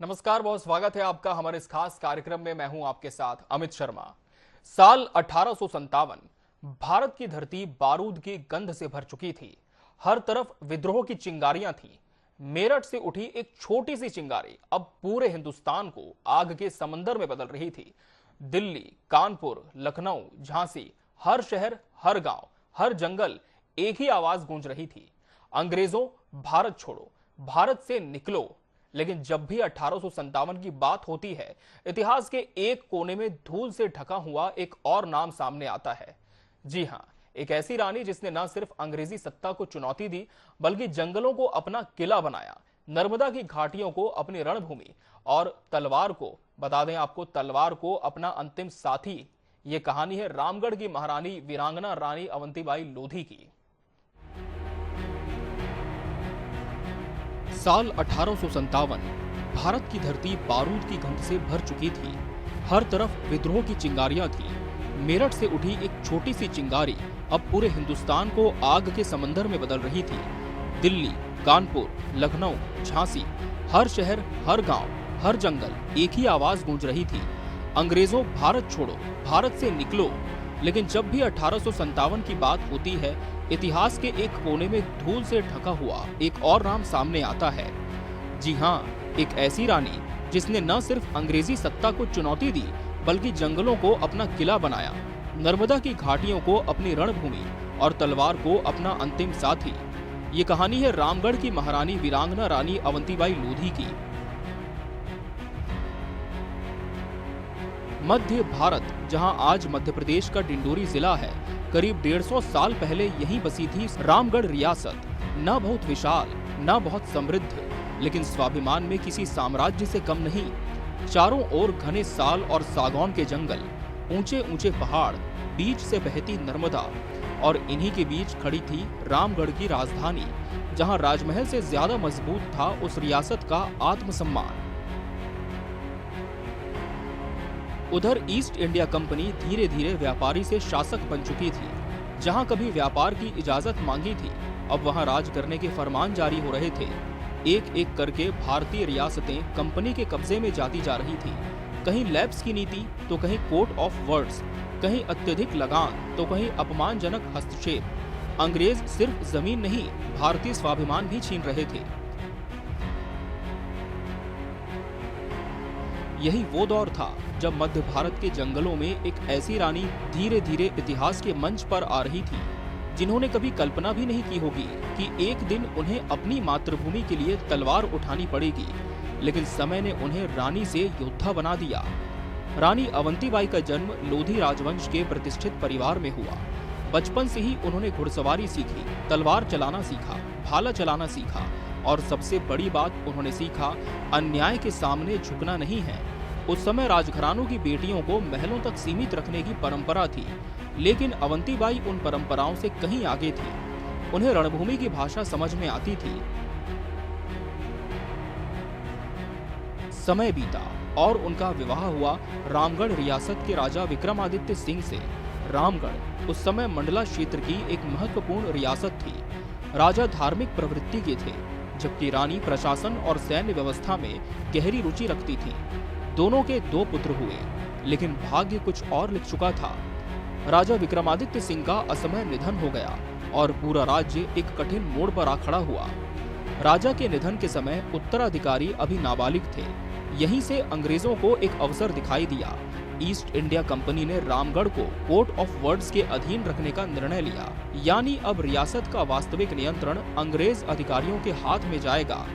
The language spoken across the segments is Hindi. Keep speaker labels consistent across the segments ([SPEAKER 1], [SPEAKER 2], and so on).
[SPEAKER 1] नमस्कार, बहुत स्वागत है आपका हमारे इस खास कार्यक्रम में। मैं हूं आपके साथ अमित शर्मा। साल 1857 भारत की धरती बारूद की गंध से भर चुकी थी। हर तरफ विद्रोह की चिंगारियां थीं। मेरठ से उठी एक छोटी सी चिंगारी अब पूरे हिंदुस्तान को आग के समंदर में बदल रही थी। दिल्ली, कानपुर, लखनऊ, झांसी, हर शहर, हर गांव, हर जंगल एक ही आवाज गूंज रही थी। अंग्रेजों, भारत छोड़ो, भारत से निकलो। लेकिन जब भी 1857 की बात होती है, इतिहास के एक कोने में धूल से ढका हुआ एक और नाम सामने आता है। जी हां, एक ऐसी रानी जिसने न सिर्फ अंग्रेजी सत्ता को चुनौती दी, बल्कि जंगलों को अपना किला बनाया, नर्मदा की घाटियों को अपनी रणभूमि और तलवार को, बता दें आपको, तलवार को अपना अंतिम साथी। ये कहानी है रामगढ़ की महारानी वीरांगना रानी अवंतीबाई लोधी की। साल 1857 भारत की धरती बारूद की गंध से भर चुकी थी। हर तरफ विद्रोह की चिंगारियां थी। मेरठ से उठी एक छोटी सी चिंगारी अब पूरे हिंदुस्तान को आग के समंदर में बदल रही थी। दिल्ली, कानपुर, लखनऊ, झांसी, हर शहर, हर गांव, हर जंगल एक ही आवाज गूंज रही थी। अंग्रेजों, भारत छोड़ो, भारत से निकलो। लेकिन जब भी 1857 की बात होती है, इतिहास के एक कोने में धूल से ढका हुआ एक और नाम सामने आता है। जी हां, एक ऐसी रानी जिसने न सिर्फ अंग्रेजी सत्ता को चुनौती दी, बल्कि जंगलों को अपना किला बनाया, नर्मदा की घाटियों को अपनी रणभूमि और तलवार को अपना अंतिम साथी। ये कहानी है रामगढ़ की महारानी वीरांगना रानी अवंतीबाई लोधी की। मध्य भारत, जहां आज मध्य प्रदेश का डिंडोरी जिला है, करीब 150 साल पहले यहीं बसी थी रामगढ़ रियासत। न बहुत विशाल, न बहुत समृद्ध, लेकिन स्वाभिमान में किसी साम्राज्य से कम नहीं। चारों ओर घने साल और सागौन के जंगल, ऊंचे ऊंचे पहाड़, बीच से बहती नर्मदा, और इन्हीं के बीच खड़ी थी रामगढ़ की राजधानी, जहां राजमहल से ज्यादा मजबूत था उस रियासत का आत्मसम्मान। उधर ईस्ट इंडिया कंपनी धीरे धीरे व्यापारी से शासक बन चुकी थी। जहां कभी व्यापार की इजाजत मांगी थी, अब वहां राज करने के फरमान जारी हो रहे थे। एक एक करके भारतीय रियासतें कंपनी के कब्जे में जाती जा रही थी। कहीं लैप्स की नीति, तो कहीं कोर्ट ऑफ वर्ड्स, कहीं अत्यधिक लगान, तो कहीं अपमानजनक हस्तक्षेप। अंग्रेज सिर्फ जमीन नहीं, भारतीय स्वाभिमान भी छीन रहे थे। यही वो दौर था जब मध्य भारत के जंगलों में एक ऐसी रानी धीरे धीरे इतिहास के मंच पर आ रही थी, जिन्होंने कभी कल्पना भी नहीं की होगी कि एक दिन उन्हें अपनी मातृभूमि के लिए तलवार उठानी पड़ेगी। लेकिन समय ने उन्हें रानी से योद्धा बना दिया। रानी अवंतीबाई का जन्म लोधी राजवंश के प्रतिष्ठित परिवार में हुआ। बचपन से ही उन्होंने घुड़सवारी सीखी, तलवार चलाना सीखा, भाला चलाना सीखा, और सबसे बड़ी बात उन्होंने सीखा, अन्याय के सामने झुकना नहीं है। उस समय राजघरानों की बेटियों को महलों तक सीमित रखने की परंपरा थी, लेकिन अवंतीबाई उन परंपराओं से कहीं आगे थी। उन्हें रणभूमि की भाषा समझ में आती थी। समय बीता और उनका विवाह हुआ रामगढ़ रियासत के राजा विक्रमादित्य सिंह से। रामगढ़ उस समय मंडला क्षेत्र की एक महत्वपूर्ण रियासत थी। राजा धार्मिक प्रवृत्ति के थे, जबकि रानी प्रशासन और सैन्य व्यवस्था में गहरी रुचि रखती थी। दोनों के 2 पुत्र हुए, लेकिन भाग्य कुछ और लिख चुका था। राजा विक्रमादित्य सिंह का असमय निधन हो गया और पूरा राज्य एक कठिन मोड़ पर आ खड़ा हुआ। राजा के निधन के समय उत्तराधिकारी अभी नाबालिग थे। यहीं से अंग्रेजों को एक अवसर दिखाई दिया। ईस्ट इंडिया कंपनी ने रामगढ़ को कोर्ट ऑफ वर्ड्स के अधीन रखने का निर्णय लिया, यानी अब रियासत का वास्तविक नियंत्रण अंग्रेज अधिकारियों के हाथ में जाएगा।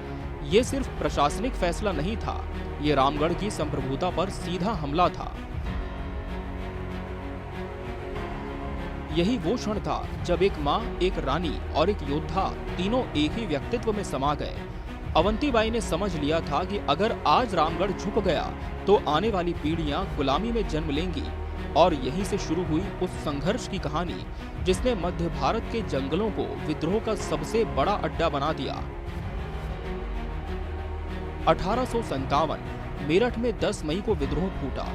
[SPEAKER 1] ये सिर्फ प्रशासनिक फैसला नहीं था, ये रामगढ़ की संप्रभुता पर सीधा हमला था। यही वो क्षण था जब एक माँ, एक रानी और एक योद्धा तीनों एक ही व्यक्तित्व में समा गए। अवंतीबाई ने समझ लिया था कि अगर आज रामगढ़ झुक गया तो आने वाली पीढ़ियां गुलामी में जन्म लेंगी। और यहीं से शुरू हुई उस संघर्ष की कहानी जिसने मध्य भारत के जंगलों को विद्रोह का सबसे बड़ा अड्डा बना दिया। 1857 मेरठ में 10 मई को विद्रोह फूटा।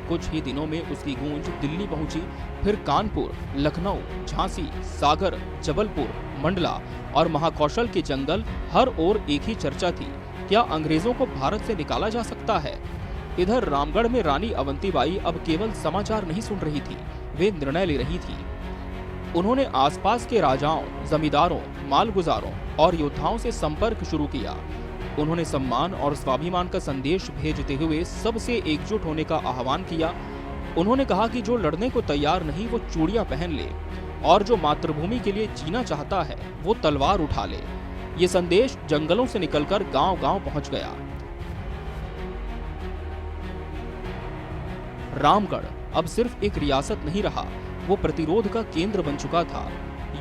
[SPEAKER 1] कुछ ही दिनों में उसकी गूंज दिल्ली पहुंची, फिर कानपुर, लखनऊ, झांसी, सागर, जबलपुर, मंडला और महाकौशल के जंगल, हर ओर एक ही चर्चा थी क्या अंग्रेजों को भारत से निकाला जा सकता है? इधर रामगढ़ में रानी अवंतीबाई अब केवल समाचार नहीं सुन रही थी, वे निर्णय ले रही थी। उन्होंने आसपास के राजाओं, जमींदारों, मालगुजारों और योद्धाओं से संपर्क शुरू किया। उन्होंने सम्मान और स्वाभिमान का संदेश भेजते हुए सबसे एकजुट होने का आह्वान किया। उन्होंने कहा कि जो लड़ने को तैयार नहीं वो चूड़ियां पहन ले, और जो मातृभूमि के लिए जीना चाहता है वो तलवार उठा ले। ये संदेश जंगलों से निकलकर गांव-गांव पहुंच गया। रामगढ़ अब सिर्फ एक रियासत नहीं रहा, वो प्रतिरोध का केंद्र बन चुका था।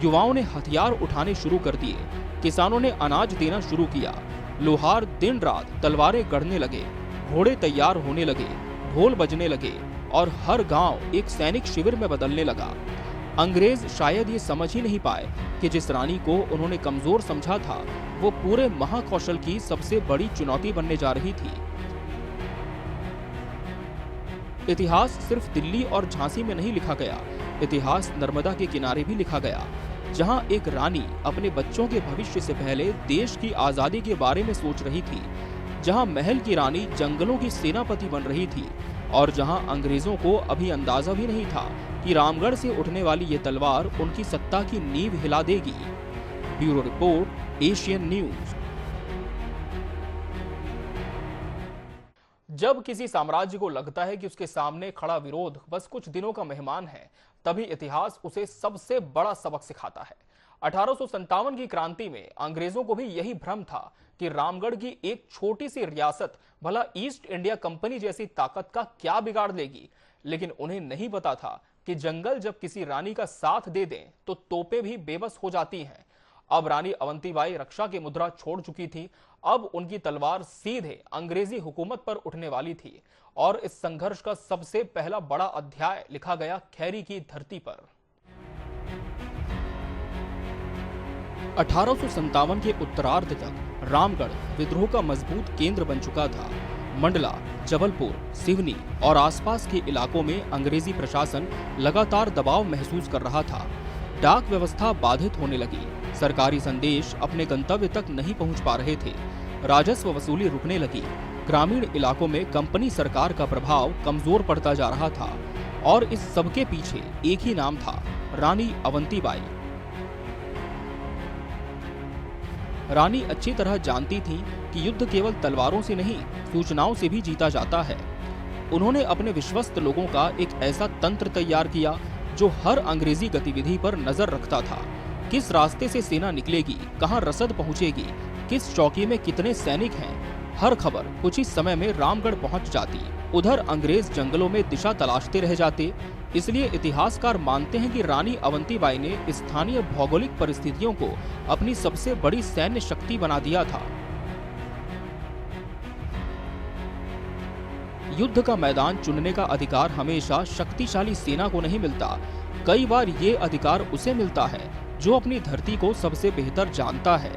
[SPEAKER 1] युवाओं ने हथियार उठाने शुरू कर दिए, किसानों ने अनाज देना शुरू किया, लोहार दिन रात तलवारें गढ़ने लगे, घोड़े तैयार होने लगे, ढोल बजने लगे और हर गांव एक सैनिक शिविर में बदलने लगा। अंग्रेज शायद ये समझ ही नहीं पाए कि जिस रानी को उन्होंने कमजोर समझा था वो पूरे महाकौशल की सबसे बड़ी चुनौती बनने जा रही थी। इतिहास सिर्फ दिल्ली और झांसी में नहीं लिखा गया, इतिहास नर्मदा के किनारे भी लिखा गया, जहां एक रानी अपने बच्चों के भविष्य से पहले देश की आजादी के बारे में सोच रही थी, जहां महल की रानी जंगलों की सेनापति बन रही थी और जहां अंग्रेजों को अभी अंदाजा भी नहीं था कि रामगढ़ से उठने वाली ये तलवार उनकी सत्ता की नींव हिला देगी। Bureau report, Asian news. जब किसी साम्राज्य को लगता है कि उसके सामने खड़ा विरोध बस कुछ दिनों का मेहमान है, तभी इतिहास उसे सबसे बड़ा सबक सिखाता है। 1857 की क्रांति में अंग्रेजों को भी यही भ्रम था कि रामगढ़ की एक छोटी सी रियासत भला ईस्ट इंडिया कंपनी जैसी ताकत का क्या बिगाड़ लेगी, लेकिन उन्हें नहीं पता था कि जंगल जब किसी रानी का साथ दे दें तो तोपें भी बेबस हो जाती हैं। अब रानी अवंतीबाई रक्षा की मुद्रा छोड़ चुकी थी, अब उनकी तलवार सीधे अंग्रेजी हुकूमत पर उठने वाली थी और इस संघर्ष का सबसे पहला बड़ा अध्याय लिखा गया खैरी की धरती पर। 1857 के उत्तरार्ध तक रामगढ़ विद्रोह का मजबूत केंद्र बन चुका था। मंडला, जबलपुर, सिवनी और आसपास के इलाकों में अंग्रेजी प्रशासन लगातार दबाव महसूस कर रहा था। डाक व्यवस्था बाधित होने लगी, सरकारी संदेश अपने गंतव्य तक नहीं पहुंच पा रहे थे, राजस्व वसूली रुकने लगी, ग्रामीण इलाकों में कंपनी सरकार का प्रभाव कमजोर पड़ता जा रहा था और इस सबके पीछे एक ही नाम था, रानी अवंतीबाई। रानी अच्छी तरह जानती थी कि युद्ध केवल तलवारों से नहीं, सूचनाओं से भी जीता जाता है। उन्होंने अपने विश्वस्त लोगों का एक ऐसा तंत्र तैयार किया जो हर अंग्रेजी गतिविधि पर नजर रखता था। किस रास्ते से सेना निकलेगी, कहां रसद पहुंचेगी, किस चौकी में कितने सैनिक हैं, हर खबर कुछ ही समय में रामगढ़ पहुंच जाती। उधर अंग्रेज जंगलों में दिशा तलाशते रह जाते। इसलिए इतिहासकार मानते हैं कि रानी अवंतीबाई ने स्थानीय भौगोलिक परिस्थितियों को अपनी सबसे बड़ी सैन्य शक्ति बना दिया था। युद्ध का मैदान चुनने का अधिकार हमेशा शक्तिशाली सेना को नहीं मिलता। कई बार ये अधिकार उसे मिलता है जो अपनी धरती को सबसे बेहतर जानता है।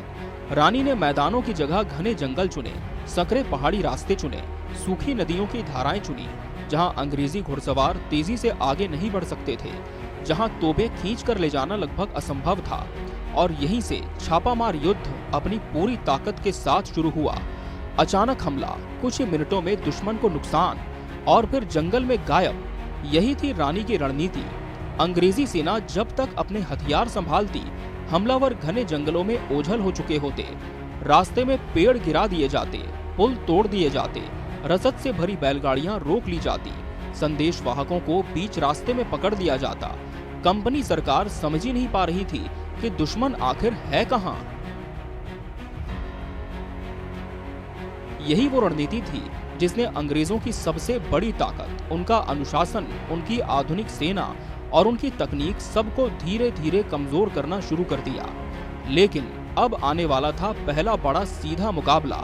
[SPEAKER 1] रानी ने मैदानों की जगह घने जंगल चुने, संकरे पहाड़ी रास्ते चुने, सूखी नदियों की धाराएं चुनी, जहां अंग्रेजी घुड़सवार तेजी से आगे नहीं बढ़ सकते थे, जहां तोपें खींच कर ले जाना लगभग असंभव था। और यहीं से छापामार युद्ध अपनी पूरी ताकत के साथ शुरू हुआ। अचानक हमला, कुछ ही मिनटों में दुश्मन को नुकसान और फिर जंगल में गायब। यही थी रानी की रणनीति। अंग्रेजी सेना जब तक अपने हथियार संभालती, हमलावर घने जंगलों में ओझल हो चुके होते। रास्ते में पेड़ गिरा दिए जाते, पुल तोड़ दिए जाते, रसद से भरी बैलगाड़ियां रोक ली जाती, संदेश वाहकों को बीच रास्ते में पकड़ दिया जाता। कंपनी सरकार समझ ही नहीं पा रही थी कि दुश्मन आखिर है कहां। यही वो रणनीति थी जिसने अंग्रेजों की सबसे बड़ी ताकत, उनका अनुशासन, उनकी आधुनिक सेना और उनकी तकनीक सबको धीरे धीरे कमजोर करना शुरू कर दिया। लेकिन अब आने वाला था पहला बड़ा सीधा मुकाबला,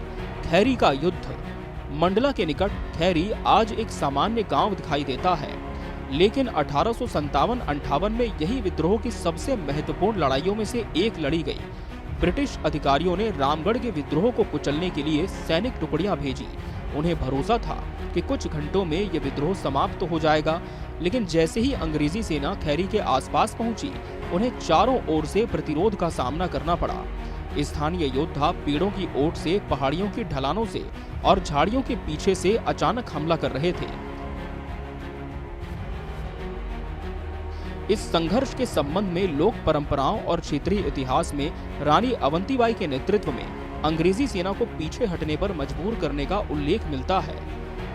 [SPEAKER 1] खैरी का युद्ध। मंडला के निकट खैरी आज एक सामान्य गांव दिखाई देता है, लेकिन 1857-58 में यही विद्रोह की सबसे महत्वपूर्ण लड़ाइयों में से एक लड़ी गई। ब्रिटिश अधिकारियों ने रामगढ़ के विद्रोह को कुचलने के लिए सैनिक टुकड़ियां भेजी। उन्हें भरोसा था कि कुछ घंटों में यह विद्रोह समाप्त हो जाएगा, लेकिन जैसे ही अंग्रेजी सेना खैरी के आसपास पहुंची, उन्हें चारों ओर से प्रतिरोध का सामना करना पड़ा। स्थानीय योद्धा पेड़ों की ओट से, पहाड़ियों की ढलानों से और झाड़ियों के पीछे से अचानक हमला कर रहे थे। इस संघर्ष के संबंध में लोक परंपराओं और क्षेत्रीय इतिहास में रानी अवंतीबाई के नेतृत्व में अंग्रेजी सेना को पीछे हटने पर मजबूर करने का उल्लेख मिलता है।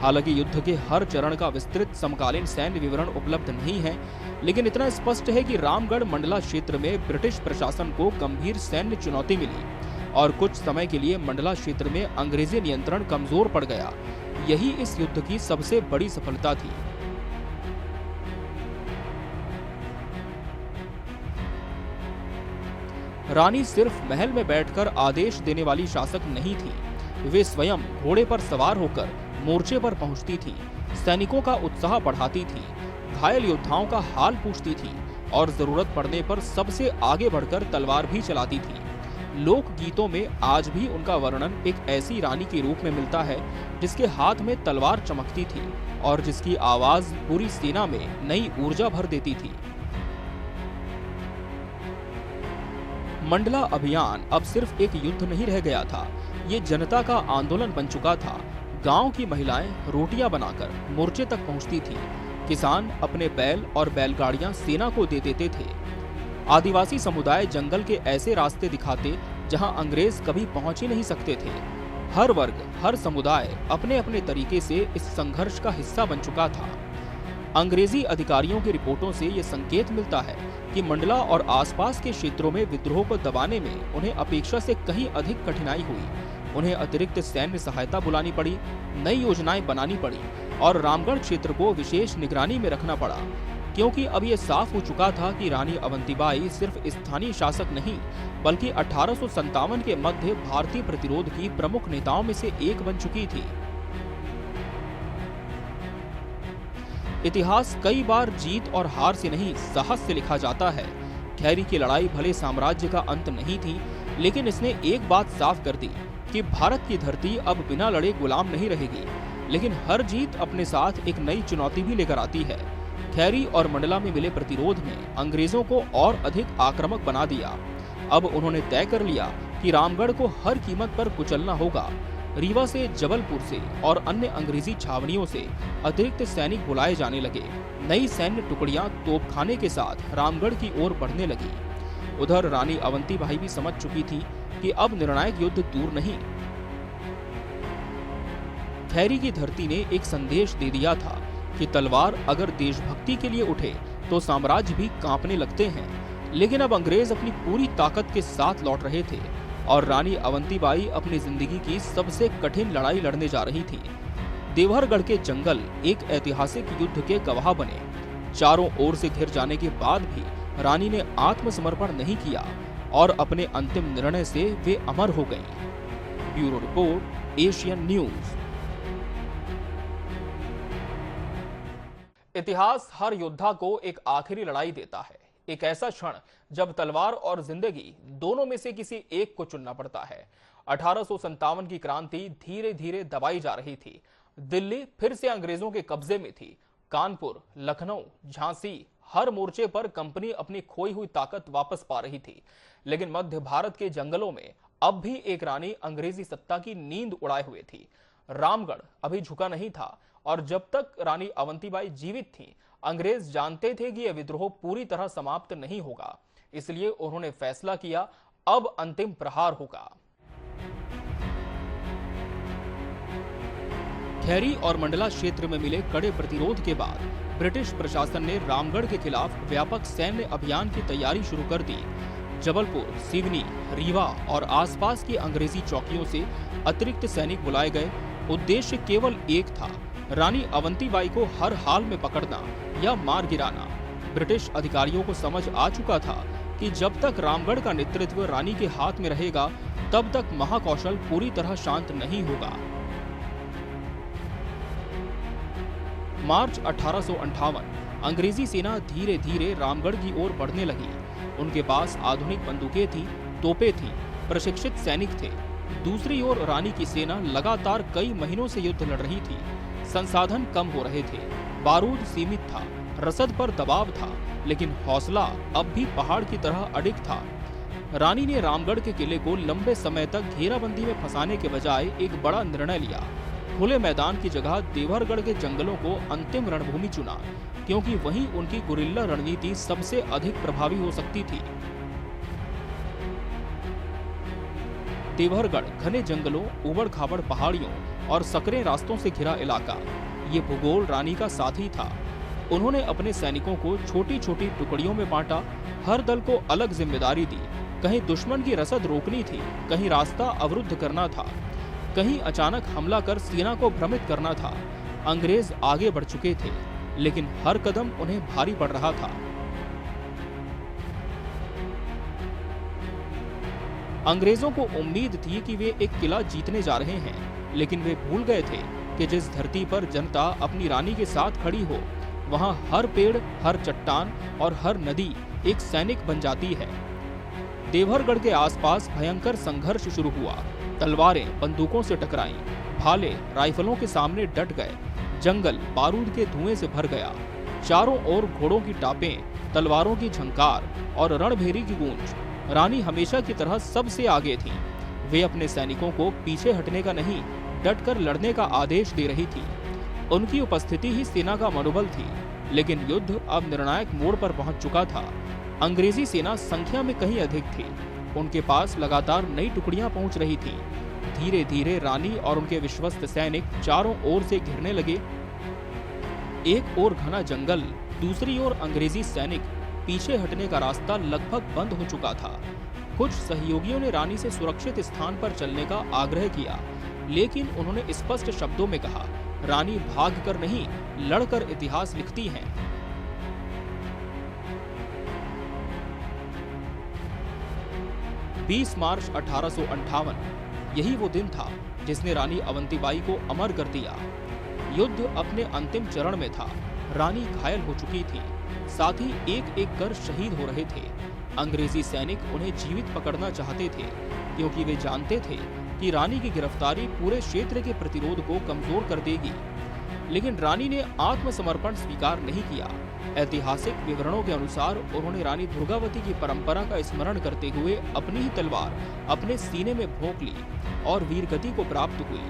[SPEAKER 1] हालांकि युद्ध के हर चरण का विस्तृत समकालीन सैन्य विवरण उपलब्ध नहीं है, लेकिन इतना स्पष्ट है कि रामगढ़ मंडला क्षेत्र में ब्रिटिश प्रशासन को गंभीर सैन्य चुनौती मिली और कुछ समय के लिए मंडला क्षेत्र में अंग्रेजी नियंत्रण कमजोर पड़ गया। यही इस युद्ध की सबसे बड़ी सफलता थी। रानी सिर्फ महल में बैठकर आदेश देने वाली शासक नहीं थी। वे स्वयं घोड़े पर सवार होकर मोर्चे पर पहुंचती थी, सैनिकों का उत्साह बढ़ाती थी, घायल योद्धाओं का हाल पूछती थी और जरूरत पड़ने पर सबसे आगे बढ़कर तलवार भी चलाती थी। लोक गीतों में आज भी उनका वर्णन एक ऐसी रानी के रूप में मिलता है जिसके हाथ में तलवार चमकती थी और जिसकी आवाज पूरी सेना में नई ऊर्जा भर देती थी। मंडला अभियान अब सिर्फ एक युद्ध नहीं रह गया था, ये जनता का आंदोलन बन चुका था। गांव की महिलाएं रोटियां बनाकर मोर्चे तक पहुंचती थीं। किसान अपने बैल और बैलगाड़ियां सेना को दे देते थे। आदिवासी समुदाय जंगल के ऐसे रास्ते दिखाते जहां अंग्रेज कभी पहुंच ही नहीं सकते थे। हर वर्ग, हर समुदाय अपने अपने तरीके से इस संघर्ष का हिस्सा बन चुका था। अंग्रेजी अधिकारियों की रिपोर्टों से ये संकेत मिलता है कि मंडला और आसपास के क्षेत्रों में विद्रोह को दबाने में उन्हें अपेक्षा से कहीं अधिक कठिनाई हुई। उन्हें अतिरिक्त सैन्य सहायता बुलानी पड़ी, नई योजनाएं बनानी पड़ी और रामगढ़ क्षेत्र को विशेष निगरानी में रखना पड़ा, क्योंकि अब ये साफ हो चुका था कि रानी अवंतीबाई सिर्फ स्थानीय शासक नहीं बल्कि 1857 के मध्य भारतीय प्रतिरोध की प्रमुख नेताओं में से एक बन चुकी थी। इतिहास कई बार जीत और हार से नहीं, साहस से लिखा जाता है। खैरी की लड़ाई भले साम्राज्य का अंत नहीं थी, लेकिन इसने एक बात साफ कर दी कि भारत की धरती अब बिना लड़े गुलाम नहीं रहेगी। लेकिन हर जीत अपने साथ एक नई चुनौती भी लेकर आती है। खैरी और मंडला में मिले प्रतिरोध ने अंग्रेजों को और अधिक आक्रामक बना दिया। अब उन्होंने तय कर लिया कि रामगढ़ को हर कीमत पर कुचलना होगा। रीवा से, जबलपुर से और अन्य अंग्रेजी छावनियों से अतिरिक्त सैनिक बुलाए जाने लगे। नई सैन्य टुकड़ियां तोपखाने के साथ रामगढ़ की ओर बढ़ने लगी। उधर रानी अवंतीबाई भी समझ चुकी थी कि अब निर्णायक युद्ध दूर नहीं। खैरी की धरती ने एक संदेश दे दिया था कि तलवार अगर देशभक्ति के लिए उठे तो साम्राज्य भी कांपने लगते हैं। लेकिन अब अंग्रेज अपनी पूरी ताकत के साथ लौट रहे थे और रानी अवंतीबाई अपनी जिंदगी की सबसे कठिन लड़ाई लड़ने जा रही थी। देवहरगढ़ के जंगल एक ऐतिहासिक युद्ध के गवाह बने। चारों ओर से घिर जाने के बाद भी रानी ने आत्मसमर्पण नहीं किया और अपने अंतिम निर्णय से वे अमर हो गईं। Bureau report, Asian news. इतिहास हर योद्धा को एक आखिरी लड़ाई देता है, एक ऐसा क्षण जब तलवार और जिंदगी दोनों में से किसी एक को चुनना पड़ता है। 1857 की क्रांति धीरे धीरे दबाई जा रही थी। दिल्ली फिर से अंग्रेजों के कब्जे में थी। कानपुर, लखनऊ, झांसी, हर मोर्चे पर कंपनी अपनी खोई हुई ताकत वापस पा रही थी। लेकिन मध्य भारत के जंगलों में अब भी एक रानी अंग्रेजी सत्ता की नींद उड़ाए हुए थी। रामगढ़ अभी झुका नहीं था और जब तक रानी अवंतीबाई जीवित थी, अंग्रेज जानते थे कि यह विद्रोह पूरी तरह समाप्त नहीं होगा। इसलिए उन्होंने फैसला किया, अब अंतिम प्रहार होगा। खैरी और मंडला क्षेत्र में मिले कड़े प्रतिरोध के बाद ब्रिटिश प्रशासन ने रामगढ़ के खिलाफ व्यापक सैन्य अभियान की तैयारी शुरू कर दी। जबलपुर, सिवनी, रीवा और आसपास की अंग्रेजी चौकियों से अतिरिक्त सैनिक बुलाए गए। उद्देश्य केवल एक था, रानी अवंतीबाई को हर हाल में पकड़ना या मार गिराना। ब्रिटिश अधिकारियों को समझ आ चुका था कि जब तक रामगढ़ का नेतृत्व रानी के हाथ में रहेगा, तब तक महाकौशल पूरी तरह शांत नहीं होगा। मार्च 1858 अंग्रेजी सेना धीरे धीरे रामगढ़ की ओर बढ़ने लगी। उनके पास आधुनिक बंदूकें थीं, तोपें थीं, प्रशिक्षित सैनिक थे। दूसरी ओर रानी की सेना लगातार कई महीनों से युद्ध लड़ रही थी। संसाधन कम हो रहे थे, बारूद सीमित था, रसद पर दबाव था, लेकिन हौसला अब भी पहाड़ की तरह अडिग था। रानी ने रामगढ़ के किले को लंबे समय तक घेराबंदी में फंसाने के बजाय एक बड़ा निर्णय लिया। खुले मैदान की जगह देवरगढ़ के जंगलों को अंतिम रणभूमि चुना, क्योंकि वहीं उनकी गुरिल्ला रणनीति सबसे अधिक प्रभावी हो सकती थी। देवरगढ़ घने जंगलों, उबड़-खाबड़ पहाड़ियों और सकरे रास्तों से घिरा इलाका, ये भूगोल रानी का साथी था। उन्होंने अपने सैनिकों को छोटी-छोटी टुकड़ियों में बांटा, हर दल को अलग जिम्मेदारी दी। कहीं दुश्मन की रसद रोकनी थी, कहीं रास्ता अवरुद्ध करना था, कहीं अचानक हमला कर सेना को भ्रमित करना था। अंग्रेज आगे बढ़ चुके थे, लेकिन हर कदम उन्हें भारी पड़ रहा था। अंग्रेजों को उम्मीद थी कि वे एक किला जीतने जा रहे हैं, लेकिन वे भूल गए थे कि जिस धरती पर जनता अपनी रानी के साथ खड़ी हो, वहां हर पेड़, हर चट्टान और हर नदी एक सैनिक बन जाती है। देवरगढ़ के आसपास भयंकर संघर्ष शुरू हुआ। तलवारें बंदूकों से टकराईं, भाले राइफलों के सामने डट गए, जंगल बारूद के धुएं से भर गया। चारों ओर घोड़ों की टापें, तलवारों की झंकार और रणभेरी की गूंज। रानी हमेशा की तरह सबसे आगे थी। वे अपने सैनिकों को पीछे हटने का नहीं, डटकर लड़ने का आदेश दे रही थी। उनकी उपस्थिति ही सेना का मनोबल थी, लेकिन युद्ध अब निर्णायक मोड़ पर पहुंच चुका था। अंग्रेजी सेना संख्या में कहीं अधिक थी। उनके पास लगातार नई टुकड़ियां पहुंच रही थीं। धीरे धीरे रानी और उनके विश्वस्त सैनिक चारों ओर से घिरने लगे। एक ओर घना जंगल, दूसरी ओर अंग्रेजी सैनिक। पीछे हटने का रास्ता लगभग बंद हो चुका था। कुछ सहयोगियों ने रानी से सुरक्षित स्थान पर चलने का आग्रह किया, लेकिन उन्होंने स्पष्ट शब्दों में कहा, रानी भागकर नहीं, लड़कर इतिहास लिखती हैं। 20 मार्च 1858 यही वो दिन था जिसने रानी अवंतीबाई को अमर कर दिया। युद्ध अपने अंतिम चरण में था। रानी घायल हो चुकी थी, साथ ही एक एक कर शहीद हो रहे थे। अंग्रेजी सैनिक उन्हें जीवित पकड़ना चाहते थे, क्योंकि वे जानते थे कि रानी की गिरफ्तारी पूरे क्षेत्र के प्रतिरोध को कमजोर कर देगी। लेकिन रानी ने आत्मसमर्पण स्वीकार नहीं किया। ऐतिहासिक विवरणों के अनुसार उन्होंने रानी दुर्गावती की परंपरा का स्मरण करते हुए अपनी ही तलवार अपने सीने में भोंक ली और वीरगति को प्राप्त हुई।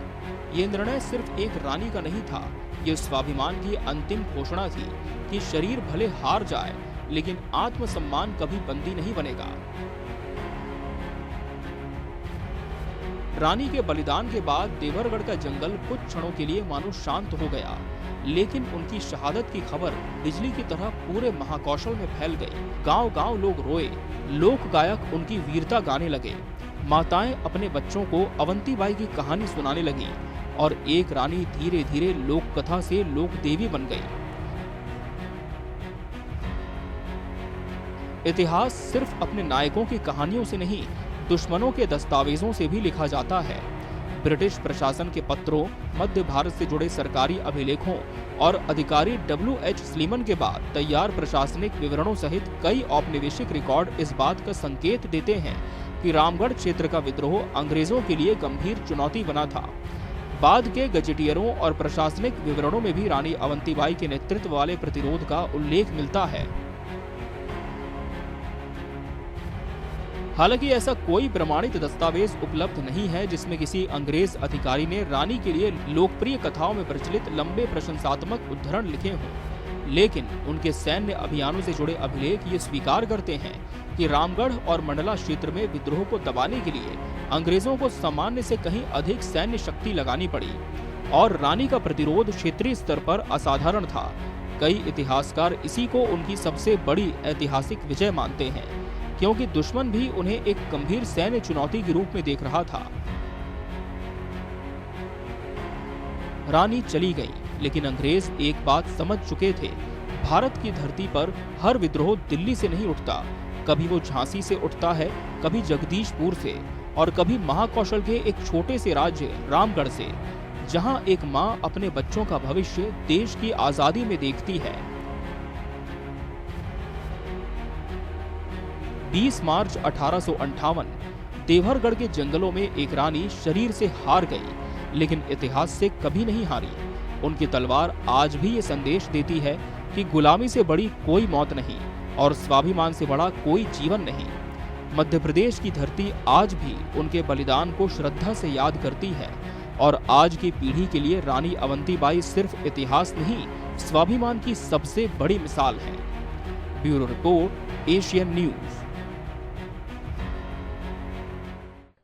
[SPEAKER 1] ये निर्णय सिर्फ एक रानी का नहीं था, ये स्वाभिमान की अंतिम घोषणा थी कि शरीर भले हार जाए, लेकिन आत्मसम्मान कभी बंदी नहीं बनेगा। रानी के बलिदान के बाद देवरगढ़ का जंगल कुछ क्षणों के लिए मानो शांत हो गया, लेकिन उनकी शहादत की खबर बिजली की तरह पूरे महाकौशल में फैल गई। गांव-गांव लोग रोए, लोक गायक उनकी वीरता गाने लगे, माताएं अपने बच्चों को अवंतीबाई की कहानी सुनाने लगी और एक रानी धीरे धीरे लोक कथा से लोक देवी बन गई। इतिहास सिर्फ अपने नायकों की कहानियों से नहीं, दुश्मनों के दस्तावेजों से भी लिखा जाता है। ब्रिटिश प्रशासन के पत्रों, मध्य भारत से जुड़े सरकारी अभिलेखों और अधिकारी W.H. स्लीमन के बाद तैयार प्रशासनिक विवरणों सहित कई औपनिवेशिक रिकॉर्ड इस बात का संकेत देते हैं कि रामगढ़ क्षेत्र का विद्रोह अंग्रेजों के लिए गंभीर चुनौती बना था। बाद के गजेटियरों और प्रशासनिक विवरणों में भी रानी अवंतीबाई के नेतृत्व वाले प्रतिरोध का उल्लेख मिलता है। हालांकि ऐसा कोई प्रमाणित दस्तावेज उपलब्ध नहीं है जिसमें किसी अंग्रेज अधिकारी ने रानी के लिए लोकप्रिय कथाओं में प्रचलित लंबे प्रशंसात्मक उद्धरण लिखे हों, लेकिन उनके सैन्य अभियानों से जुड़े अभिलेख ये स्वीकार करते हैं कि रामगढ़ और मंडला क्षेत्र में विद्रोह को दबाने के लिए अंग्रेजों को सामान्य से कहीं अधिक सैन्य शक्ति लगानी पड़ी और रानी का प्रतिरोध क्षेत्रीय स्तर पर असाधारण था। कई इतिहासकार इसी को उनकी सबसे बड़ी ऐतिहासिक विजय मानते हैं, क्योंकि दुश्मन भी उन्हें एक गंभीर सैन्य चुनौती के रूप में देख रहा था। रानी चली गई, लेकिन अंग्रेज एक बात समझ चुके थे, भारत की धरती पर हर विद्रोह दिल्ली से नहीं उठता। कभी वो झांसी से उठता है, कभी जगदीशपुर से और कभी महाकौशल के एक छोटे से राज्य रामगढ़ से, जहां एक मां अपने बच्चों का भविष्य देश की आजादी में देखती है। 20 मार्च 1858 देवरगढ़ के जंगलों में एक रानी शरीर से हार गई, लेकिन इतिहास से कभी नहीं हारी। उनकी तलवार आज भी ये संदेश देती है कि गुलामी से बड़ी कोई मौत नहीं और स्वाभिमान से बड़ा कोई जीवन नहीं। मध्य प्रदेश की धरती आज भी उनके बलिदान को श्रद्धा से याद करती है और आज की पीढ़ी के लिए रानी अवंतीबाई सिर्फ इतिहास नहीं, स्वाभिमान की सबसे बड़ी मिसाल है। Bureau report, Asian news.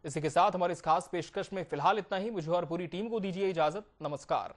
[SPEAKER 1] इसी के साथ हमारे इस खास पेशकश में फिलहाल इतना ही। मुझे और पूरी टीम को दीजिए इजाजत। नमस्कार।